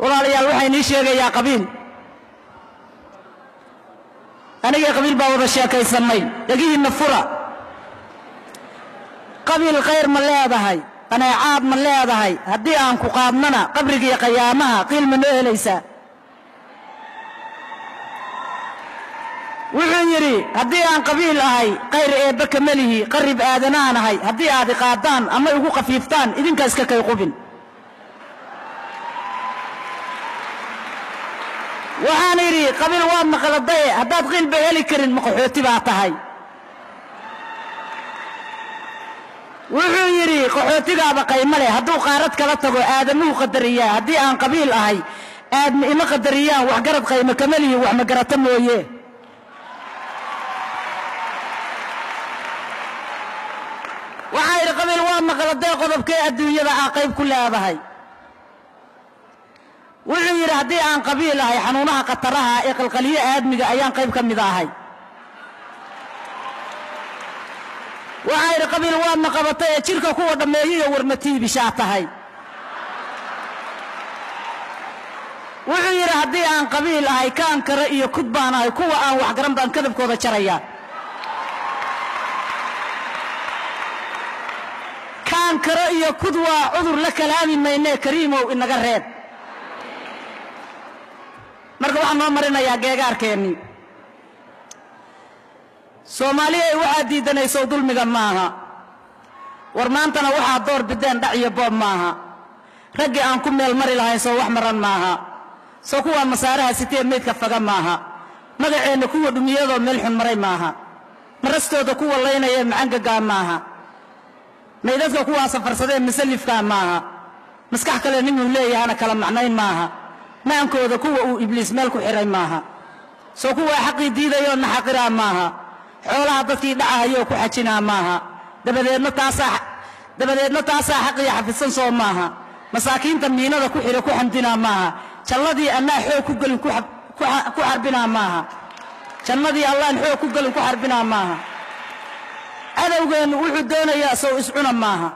walaalayaal waxay nii sheegayaa qabiil aniga qabiil baa wada sheekaysanay dhagihiina fura qabiil khayr ma leedahay qanaacaad ma leedahay haddii aan ku qaadnana qabriga qiyaamaha qiil ma noo helaysaa wuxuu yiri haddii aan qabiil ahay khayr eebba kamalihi qarib aadanaan ahay haddii aad qaadaan ama ugu qafiiftaan idinka iska kay qubin waxaan yiri qabiil waa maqladay haddaad qiil ba heli karin maqoxooti baa tahay wuxuu yiri qaxootigaaba qaymo leh hadduu qaarad kala tago aadamuhu qadariyaa haddii aan qabiil ahay aadma ima qadariyaan wax garad qaymo kamalihi wax ma garata mooye waxay yiri qabiil waa maqladay qodobkee adduunyada aan qayb ku leedahay wuxuu yiri haddii aan qabiil ahay xanuunaha qataraha ee qalqaliye aadmiga ayaan qayb ka mid ahay waxay yiri qabiil waa maqabatay jirka kuwa dhameeyo warmatiib ishaa tahay wuxuu yiri haddii aan qabiil ahay kaan kara iyo kudbaan ahay kuwa aan wax garan baan kadabkooda jaraya kaan kara iyo kudwa cudur la kalaami maynee kariimow inaga reeb marka waxaan noo marinayaa geegaarkeennii Soomaaliya waxa diidanayso dulmiga maaha war maantana waxa door bideen dhac iyo boob maaha raggi aan ku meel mari lahayn soo wax maran maaha soo kuwa masaaraha sitee meedka faga maaha magaceena kuwa dhumiyadoo meel xun maray maaha marastooda kuwa leynaya macangaga maaha meedadka kuwa safarsadeen misalifka maaha maskax kale ninuu leeyahana kala macnayn maaha maankooda kuwa uu ibliis meel ku xiray maaha soo kuwa xaqi diidayo naxaqira maaha xoolaha dadkii dhacayo ku xajinaa maaha dabadeedna taasaa xaqii xafisan soo maaha masaakiinta miinada ku xira ku xamdinaa maaha jannadii annaa xoog ku galin ku xarbinaa maaha jannadii allaan xoog ku galin ku xarbinaa maaha cadowgeenu wuxuu doonayaa soo iscuna maaha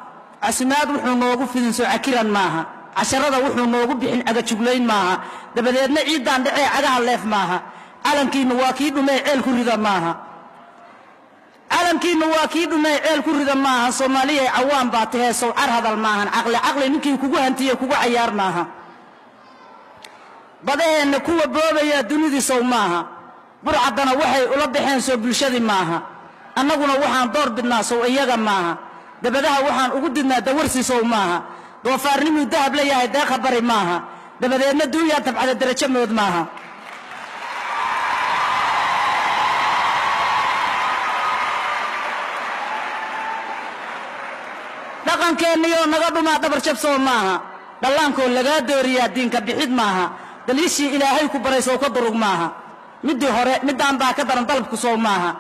casimaad wuxuu noogu fidin soo cakiran maaha casharada wuxuu noogu bixin agajuglayn maaha dabadeedna ciidaan dhacee cagaha leef maaha calankiina waa kii dhumay ceel ku rida maaha calankiina waa kii dhumay ceel ku rida maaha Soomaaliya cawaan baa tahay soo car hadal maahan aqli ninkii kugu hantiye kugu ciyaar maaha badeena kuwa boobaya dunidii soo maaha burcadana waxay ula baxeen soo bulshadii maaha annaguna waxaan door bidnaa soo iyaga maaha dabadaha waxaan ugu didnaa dawarsi soo maaha doofaarnimu dahab leeyahay deeqa bari maaha dabadeedna duunya tabcada darajo mood maaha dhaqankeeniyo naga dhuma dabar jab soo maaha dhallaanko laga dooriyaa diinka bixid maaha daliishii ilaahay ku baray soo ka durug maaha midii hore midaan baa ka daran dalabku soo maaha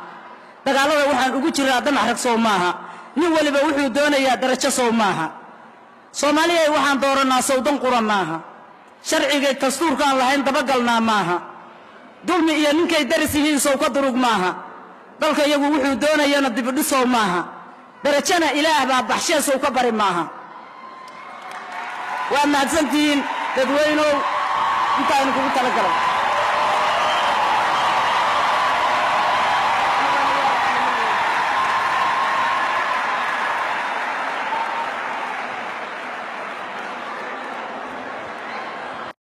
dagaalada waxaan ugu jiraa damac rag soo maaha nin waliba wuxuu doonayaa darajo soo maaha Soomaaliya waxaan dooranaa sawdan quran maaha sharciga dastuurkaan lahayn dabagalnaa maaha dulmi iyo ninkay daris yihiin soo ka durug maaha dalka iyagu wuxuu doonayaa dib u dhiso maaha darajana ilaah baa baxshay soo ka bari maaha waa mahadsantiin dadweynow inta aan kugu tala galay